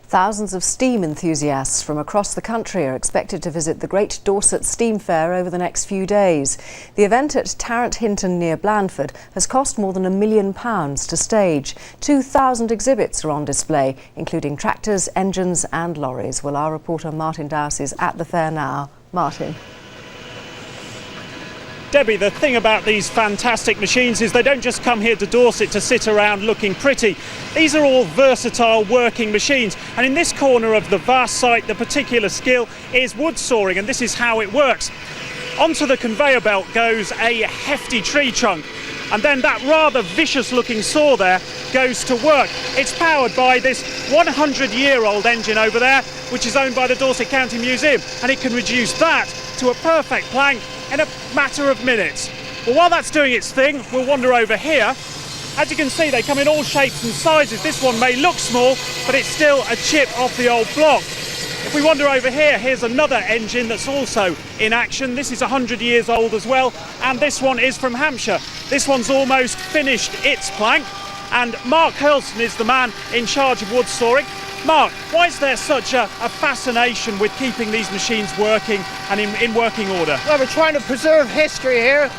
Thousands of steam enthusiasts from across the country are expected to visit the Great Dorset Steam Fair over the next few days. The event at Tarrant Hinton near Blandford has cost more than £1 million to stage. 2,000 exhibits are on display, including tractors, engines and lorries. Well, our reporter Martin Dowse is at the fair now. Martin. Debbie, the thing about these fantastic machines is they don't just come here to Dorset to sit around looking pretty. These are all versatile working machines, and in this corner of the vast site the particular skill is wood sawing, and this is how it works. Onto the conveyor belt goes a hefty tree trunk, and then that rather vicious looking saw there goes to work. It's powered by this 100-year-old engine over there, which is owned by the Dorset County Museum, and it can reduce that to a perfect plank in a matter of minutes. Well, while that's doing its thing, we'll wander over here. As you can see, they come in all shapes and sizes. This one may look small, but it's still a chip off the old block. If we wander over here, here's another engine that's also in action. This is 100 years old as well, and this one is from Hampshire. This one's almost finished its plank, and Mark Hurlston is the man in charge of wood sawing. Mark, why is there such a fascination with keeping these machines working and in working order? Well, we're trying to preserve history here,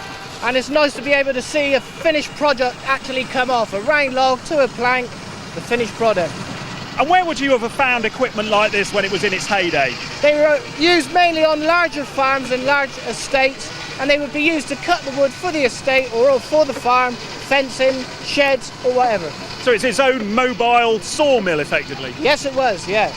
and it's nice to be able to see a finished product actually come off. A round log to a plank, the finished product. And where would you have found equipment like this when it was in its heyday? They were used mainly on larger farms and large estates, and they would be used to cut the wood for the estate or for the farm, fencing, sheds or whatever. So it's its own mobile sawmill, effectively? Yes, it was, yeah.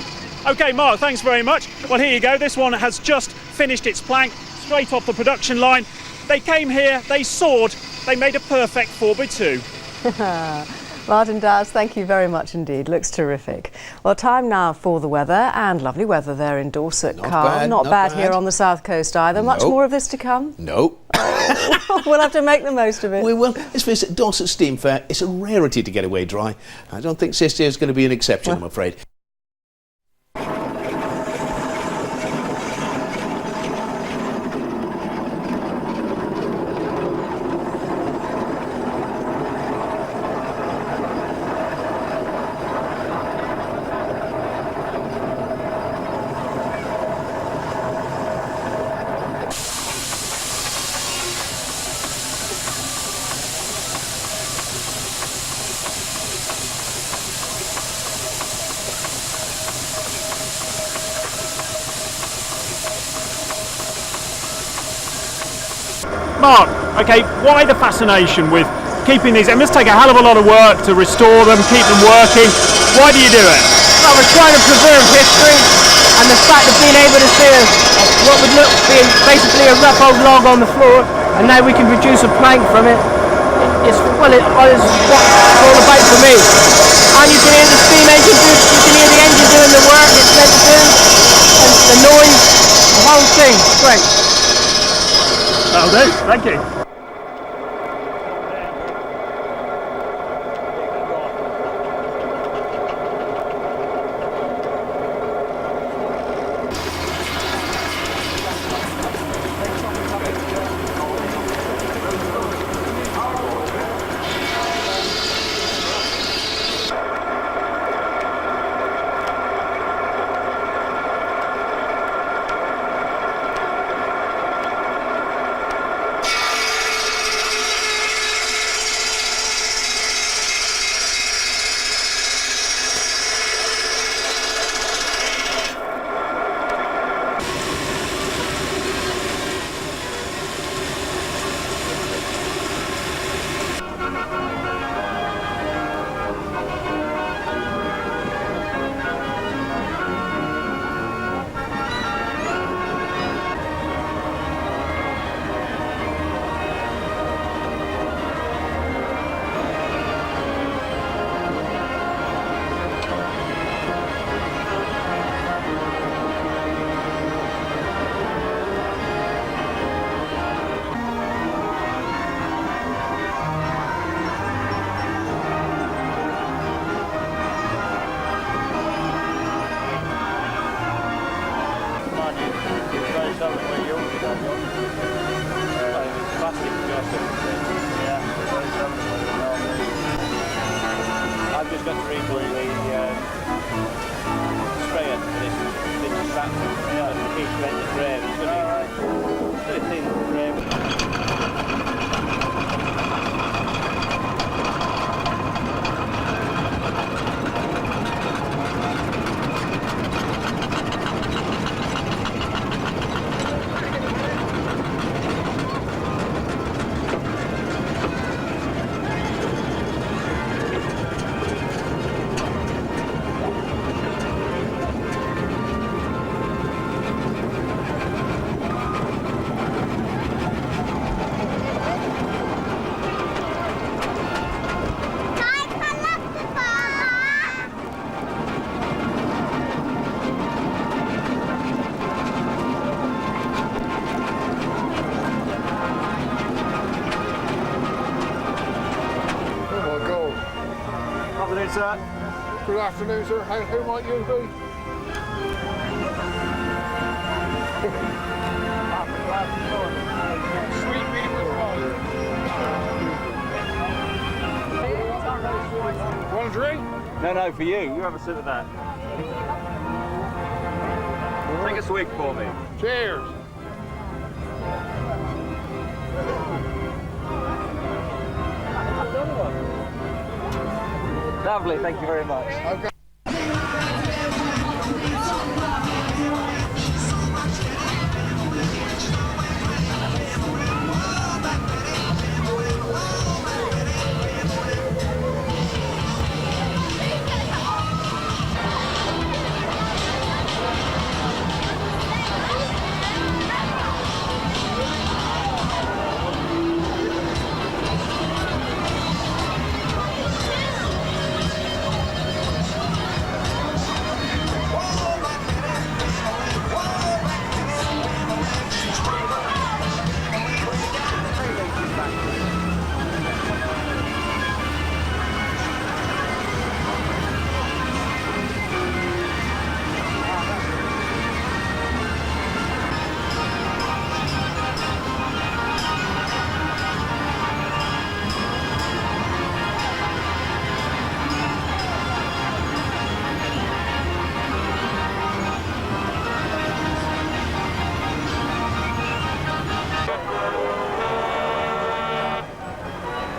OK, Mark, thanks very much. Well, here you go. This one has just finished its plank, straight off the production line. They came here, they sawed, they made a perfect 4x2. Martin Dowse, thank you very much indeed. Looks terrific. Well, time now for the weather, and lovely weather there in Dorset. Not bad here on the south coast either. Much more of this to come? Nope. We'll have to make the most of it. We will. Let's visit Dorset Steam Fair. It's a rarity to get away dry. I don't think this year is going to be an exception, I'm afraid. Mark, OK, why the fascination with keeping these? It must take a hell of a lot of work to restore them, keep them working. Why do you do it? Well, we're trying to preserve history, and the fact of being able to see what would look be basically a rough old log on the floor, and now we can produce a plank from it. It's what it's all about for me. And you can hear the steam engine you can hear the engine doing the work it's meant to do, and the noise, the whole thing. It's great. That'll do, thank you. sir. Good afternoon, sir. Who might you be? Sweet people. Want a drink? No, for you. You have a sip of that. Take a swig for me. Cheers. Lovely, thank you very much. Okay.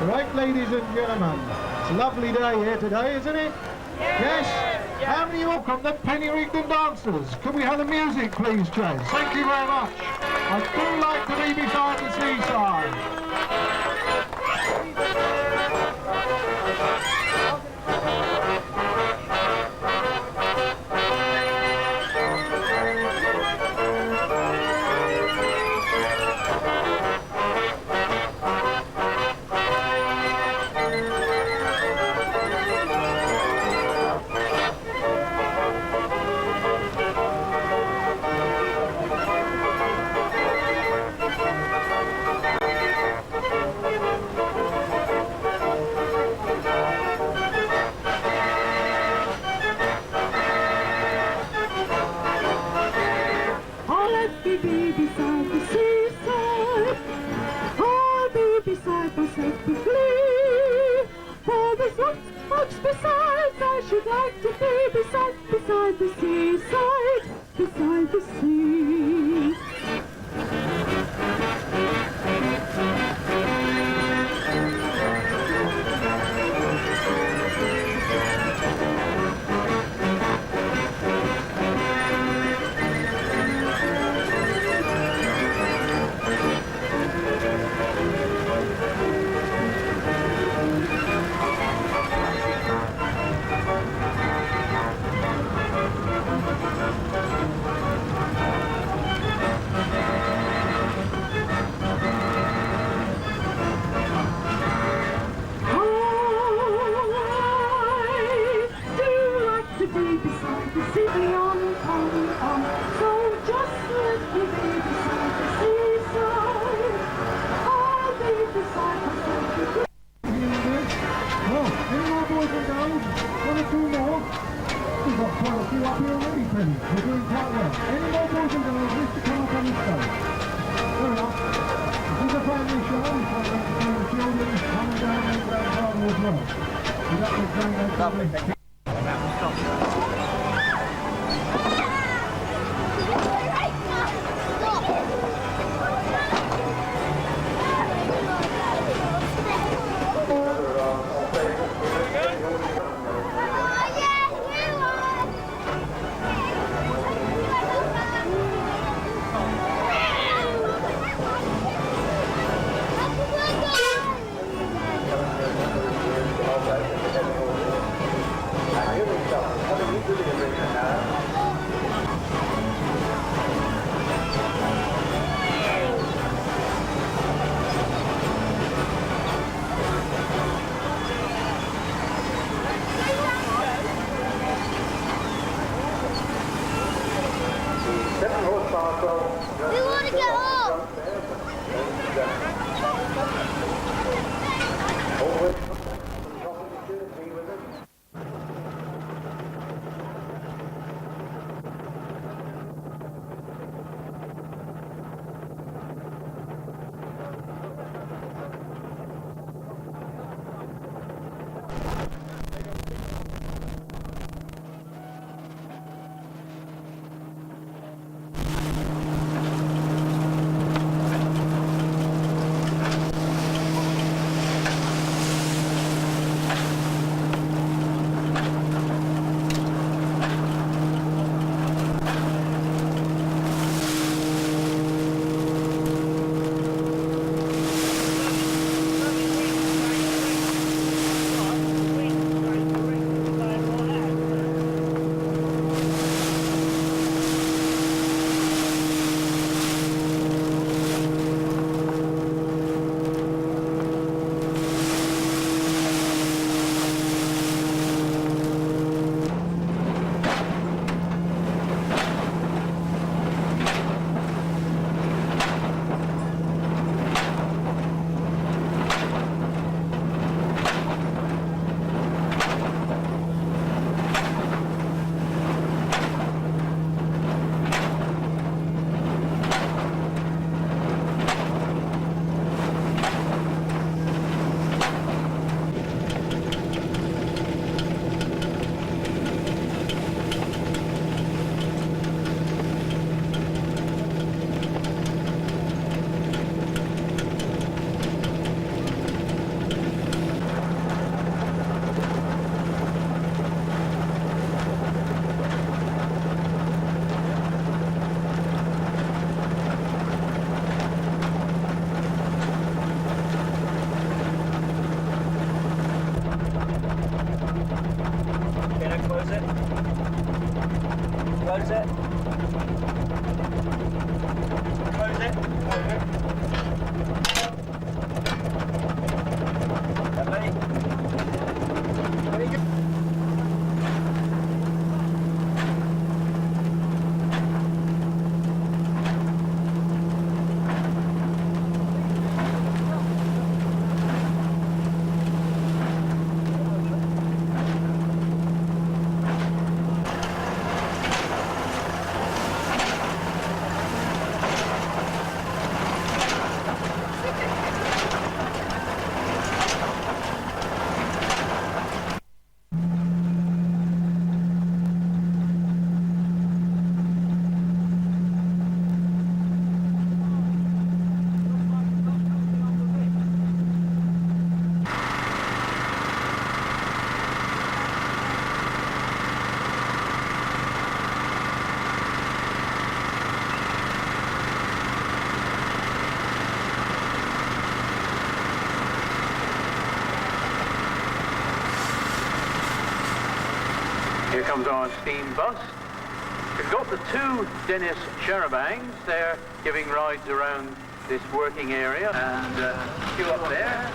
Right, ladies and gentlemen, it's a lovely day here today, isn't it? Yes? How many of you come the Penny Rigdon dancers? Can we have the music, please, Jez? Thank you very much. I do like to be beside the seaside. Beside myself with glee. For there's not much besides I should like to be beside the seaside, beside the sea. We want to get off! Close it. Close it. Lovely. Very good. Here comes our steam bus. We've got the two Dennis charabancs. They're giving rides around this working area. And queue up there,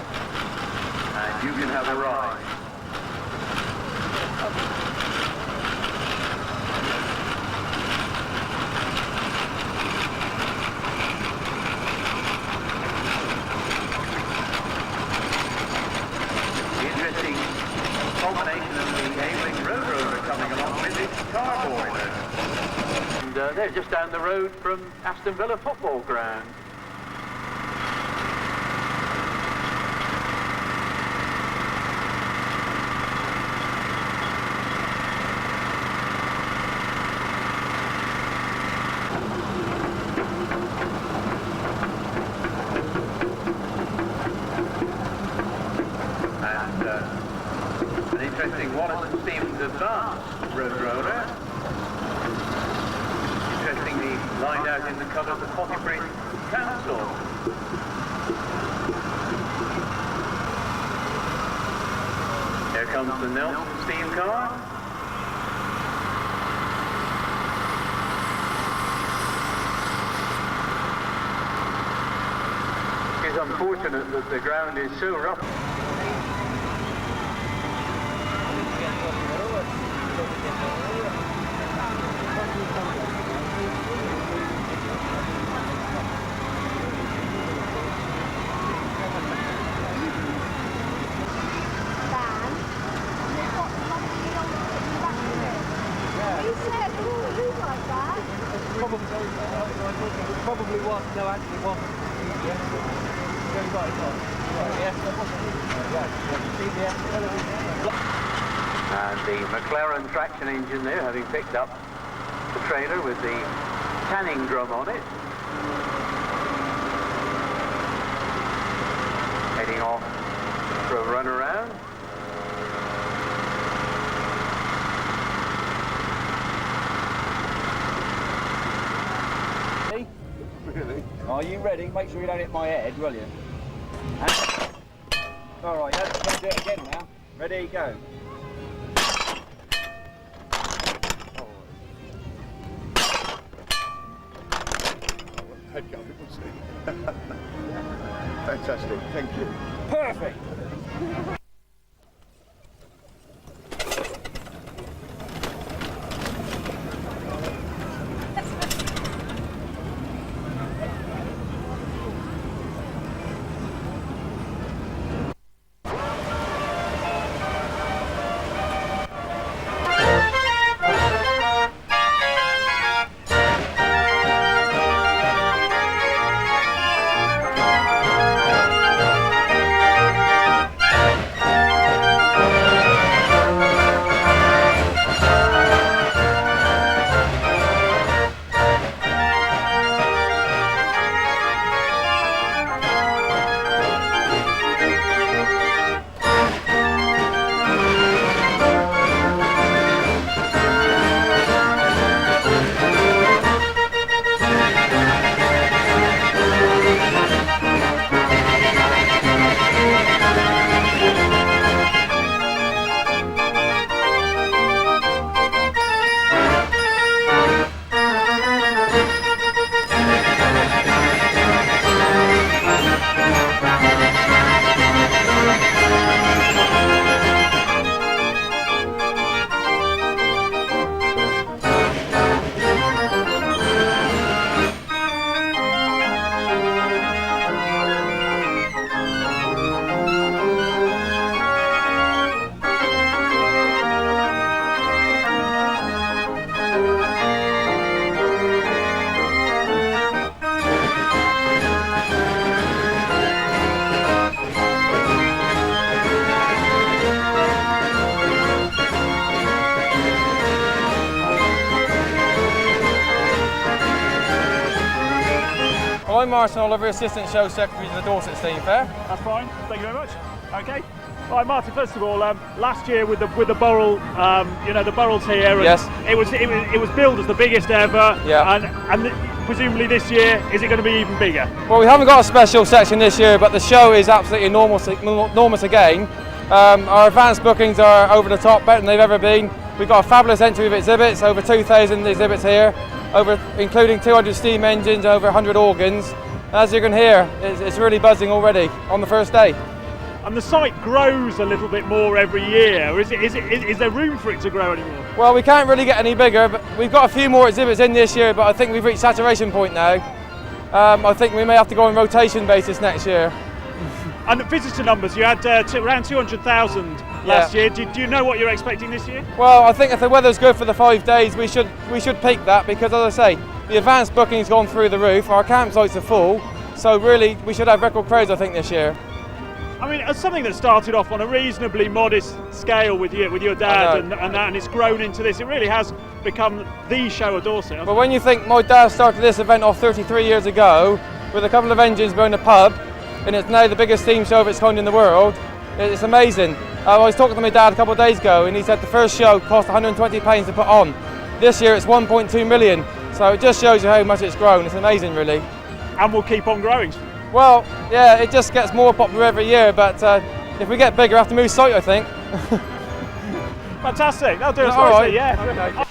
and you can have a ride. Interesting combination of the ailing road roller coming along with its car boiler. And they're just down the road from Aston Villa football ground. An interesting Wallace Stevens Advance road roller. Interestingly lined out in the colour of the Potterbury Council. Here comes the Nelson steam car. It's unfortunate that the ground is so rough. Probably was. No, actually it wasn't. Yes. Very right, it was. Right, yes, that wasn't. And the McLaren traction engine there, having picked up the trailer with the canning drum on it. Heading off for a run around. Really? Are you ready? Make sure you don't hit my head, will you? All right, let's do it again now. Ready, go. Head go, fantastic, thank you. Perfect. So I'm Martin Oliver, Assistant Show Secretary to the Dorset Steam Fair. That's fine. Thank you very much. Okay. All right, Martin. First of all, last year with the burrel, the burrels here. And yes. It was billed as the biggest ever. Yeah. And presumably this year, is it going to be even bigger? Well, we haven't got a special section this year, but the show is absolutely enormous again. Our advanced bookings are over the top, better than they've ever been. We've got a fabulous entry of exhibits, over 2,000 exhibits here, including 200 steam engines, over 100 organs. As you can hear, it's really buzzing already on the first day. And the site grows a little bit more every year. Is there room for it to grow anymore? Well, we can't really get any bigger, but we've got a few more exhibits in this year, but I think we've reached saturation point now. I think we may have to go on rotation basis next year. And the visitor numbers, you had around 200,000 last year. Do you know what you're expecting this year? Well, I think if the weather's good for the 5 days, we should peak that, because, as I say, the advanced booking's gone through the roof. Our campsites are full, so really we should have record crowds, I think, this year. I mean, as something that started off on a reasonably modest scale with your dad and it's grown into this, it really has become the show of Dorset. But when you think my dad started this event off 33 years ago with a couple of engines behind a pub, and it's now the biggest steam show of its kind in the world, it's amazing. I was talking to my dad a couple of days ago, and he said the first show cost £120 to put on. This year it's 1.2 million, so it just shows you how much it's grown. It's amazing, really. And will keep on growing. Well, yeah, it just gets more popular every year, but if we get bigger, I have to move site, I think. Fantastic, that'll do us all right. Yeah. Okay.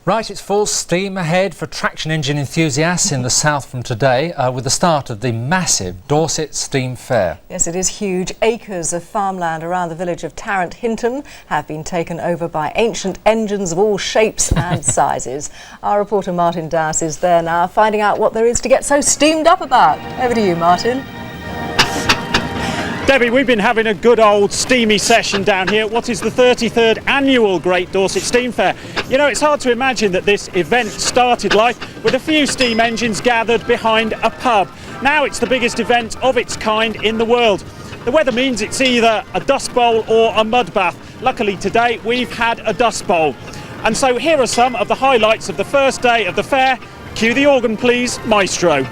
Right, it's full steam ahead for traction engine enthusiasts in the south from today with the start of the massive Dorset Steam Fair. Yes, it is huge. Acres of farmland around the village of Tarrant Hinton have been taken over by ancient engines of all shapes and sizes. Our reporter Martin Dowse is there now, finding out what there is to get so steamed up about. Over to you, Martin. Debbie, we've been having a good old steamy session down here at what is the 33rd annual Great Dorset Steam Fair. You know, it's hard to imagine that this event started life with a few steam engines gathered behind a pub. Now it's the biggest event of its kind in the world. The weather means it's either a dust bowl or a mud bath. Luckily today we've had a dust bowl. And so here are some of the highlights of the first day of the fair. Cue the organ please, maestro.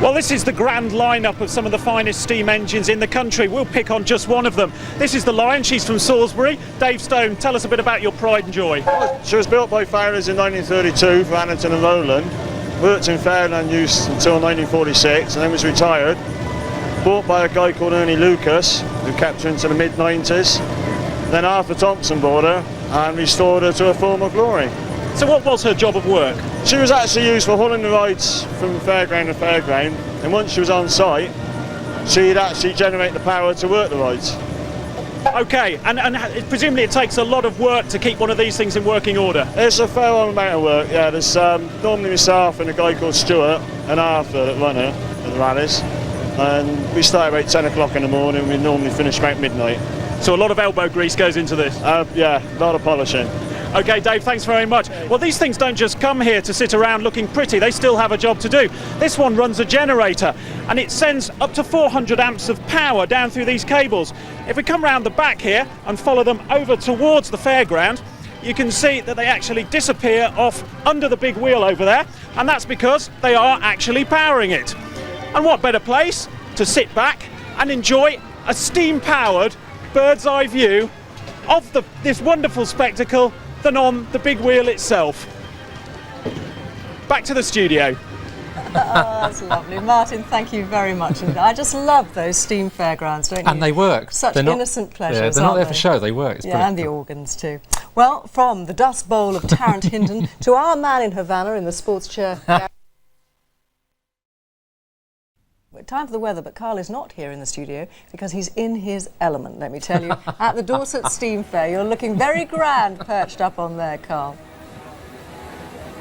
Well, this is the grand lineup of some of the finest steam engines in the country. We'll pick on just one of them. This is the Lion, she's from Salisbury. Dave Stone, tell us a bit about your pride and joy. She was built by farriers in 1932 for Annington and Rowland, worked in Fairland use until 1946 and then was retired. Bought by a guy called Ernie Lucas, who kept her into the mid-90s. Then Arthur Thompson bought her and restored her to her former glory. So what was her job of work? She was actually used for hauling the rides from fairground to fairground, and once she was on site, she'd actually generate the power to work the rides. Okay, and presumably it takes a lot of work to keep one of these things in working order? It's a fair amount of work, yeah. There's normally myself and a guy called Stuart and Arthur that run it at the rallies. and we start about 10 o'clock in the morning. We normally finish about midnight. So a lot of elbow grease goes into this. Yeah, a lot of polishing. Okay, Dave, thanks very much. Well, these things don't just come here to sit around looking pretty, they still have a job to do. This one runs a generator, and it sends up to 400 amps of power down through these cables. If we come round the back here and follow them over towards the fairground, you can see that they actually disappear off under the big wheel over there, and that's because they are actually powering it. And what better place to sit back and enjoy a steam-powered bird's eye view of this wonderful spectacle than on the big wheel itself. Back to the studio. Oh, that's lovely. Martin, thank you very much. I just love those steam fairgrounds, don't you? And they work. Such innocent pleasures, yeah, they're not there for show, they work. It's and the organs too. Well, from the Dust Bowl of Tarrant Hinton to our man in Havana in the sports chair. Time for the weather, but Carl is not here in the studio because he's in his element, let me tell you. At the Dorset Steam Fair, you're looking very grand perched up on there, Carl.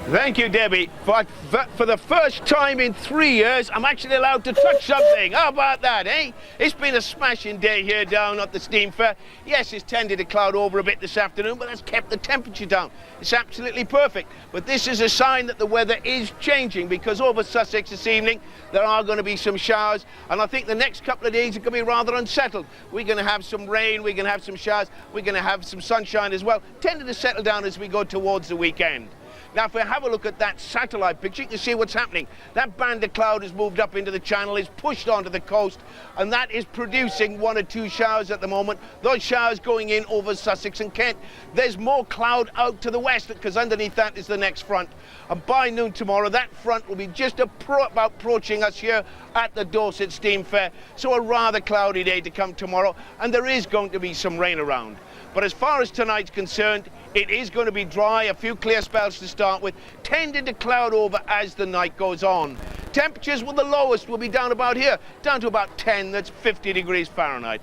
Thank you, Debbie. For the first time in 3 years, I'm actually allowed to touch something. How about that, eh? It's been a smashing day here down at the Steam Fair. Yes, it's tended to cloud over a bit this afternoon, but that's kept the temperature down. It's absolutely perfect. But this is a sign that the weather is changing, because over Sussex this evening, there are going to be some showers, and I think the next couple of days are going to be rather unsettled. We're going to have some rain, we're going to have some showers, we're going to have some sunshine as well, tending to settle down as we go towards the weekend. Now, if we have a look at that satellite picture, you can see what's happening. That band of cloud has moved up into the channel, is pushed onto the coast, and that is producing 1 or 2 showers at the moment. Those showers going in over Sussex and Kent. There's more cloud out to the west, because underneath that is the next front. And by noon tomorrow, that front will be just about approaching us here at the Dorset Steam Fair. So a rather cloudy day to come tomorrow, and there is going to be some rain around. But as far as tonight's concerned, it is going to be dry, a few clear spells to start with, tending to cloud over as the night goes on. Temperatures, well, the lowest will be down about here, down to about 10, that's 50 degrees Fahrenheit.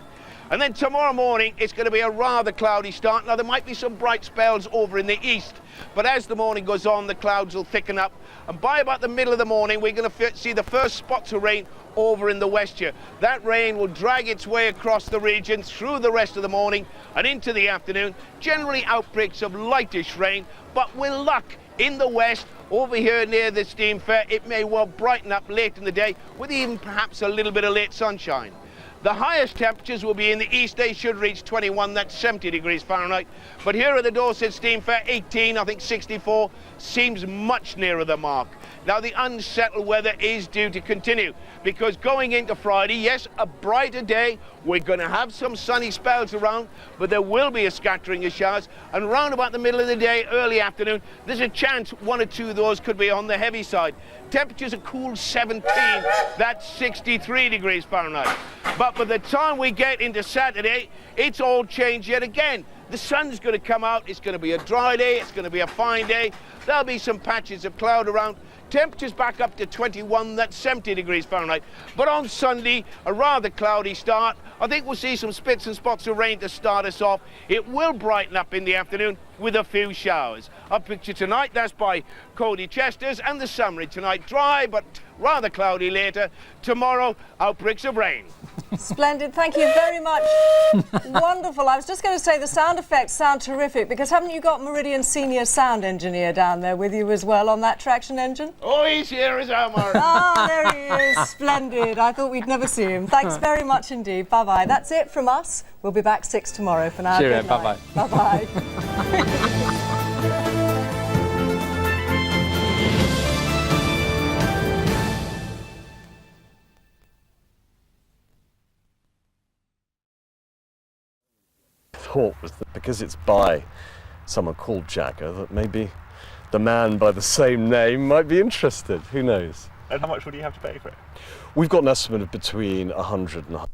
And then tomorrow morning, it's going to be a rather cloudy start. Now, there might be some bright spells over in the east, but as the morning goes on, the clouds will thicken up. And by about the middle of the morning, we're going to see the first spots of rain over in the west here. That rain will drag its way across the region through the rest of the morning and into the afternoon. Generally outbreaks of lightish rain, but with luck in the west, over here near the Steam Fair, it may well brighten up late in the day with even perhaps a little bit of late sunshine. The highest temperatures will be in the east. They should reach 21, that's 70 degrees Fahrenheit. But here at the Dorset Steam Fair, 18, I think 64, seems much nearer the mark. Now, the unsettled weather is due to continue, because going into Friday, yes, a brighter day, we're going to have some sunny spells around, but there will be a scattering of showers, and round about the middle of the day, early afternoon, there's a chance 1 or 2 of those could be on the heavy side. Temperatures are cool 17, that's 63 degrees Fahrenheit. But by the time we get into Saturday, it's all changed yet again. The sun's going to come out, it's going to be a dry day, it's going to be a fine day. There'll be some patches of cloud around. Temperatures back up to 21, that's 70 degrees Fahrenheit. But on Sunday, a rather cloudy start. I think we'll see some spits and spots of rain to start us off. It will brighten up in the afternoon with a few showers. Our picture tonight, that's by Cody Chester's, and the summary tonight, dry but rather cloudy later. Tomorrow, outbreaks of rain. Splendid, thank you very much. Wonderful. I was just going to say the sound effects sound terrific, because haven't you got Meridian senior sound engineer down there with you as well on that traction engine? Oh, he's here, is Omar. Ah, there he is. Splendid. I thought we'd never see him. Thanks very much indeed. Bye-bye. That's it from us. We'll be back 6 tomorrow. For now, cheerio, good night. bye-bye. Bye-bye. Thought was that because it's by someone called Jagger, that maybe the man by the same name might be interested. Who knows? And how much would you have to pay for it? We've got an estimate of between 100 and 100.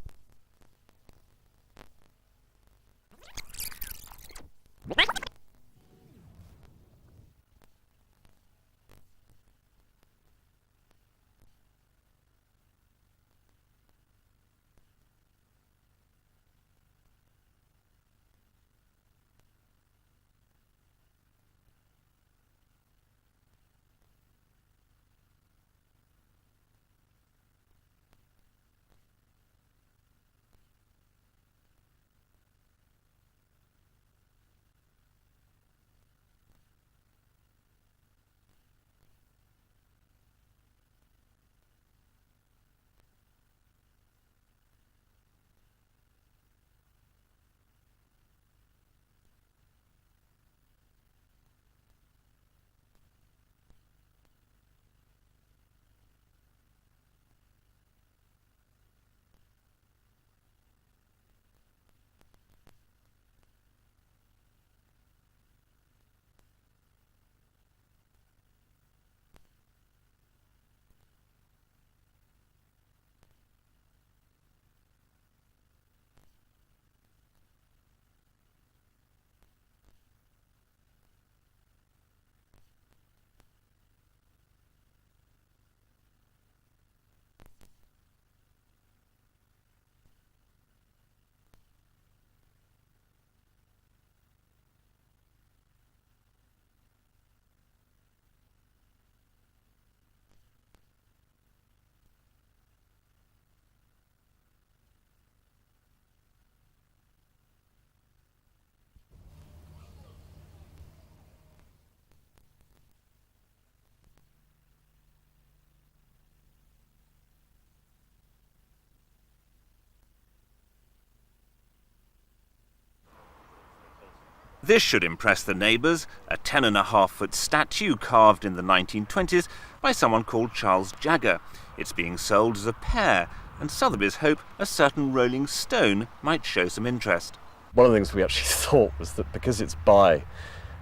This should impress the neighbours, a 10.5-foot statue carved in the 1920s by someone called Charles Jagger. It's being sold as a pair, and Sotheby's hope a certain rolling stone might show some interest. One of the things we actually thought was that because it's by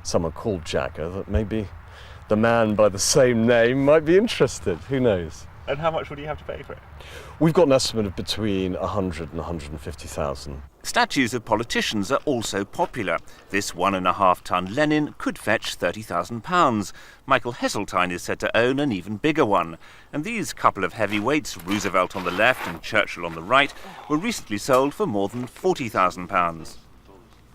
someone called Jagger, that maybe the man by the same name might be interested. Who knows? And how much would you have to pay for it? We've got an estimate of between 100 and 150,000. Statues of politicians are also popular. This 1.5-ton Lenin could fetch £30,000. Michael Heseltine is said to own an even bigger one. And these couple of heavyweights, Roosevelt on the left and Churchill on the right, were recently sold for more than £40,000.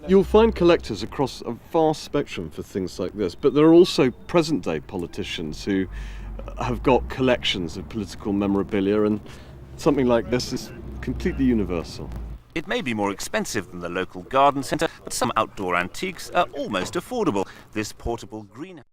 You'll find collectors across a vast spectrum for things like this, but there are also present-day politicians who have got collections of political memorabilia, and something like this is completely universal. It may be more expensive than the local garden centre, but some outdoor antiques are almost affordable. This portable greenhouse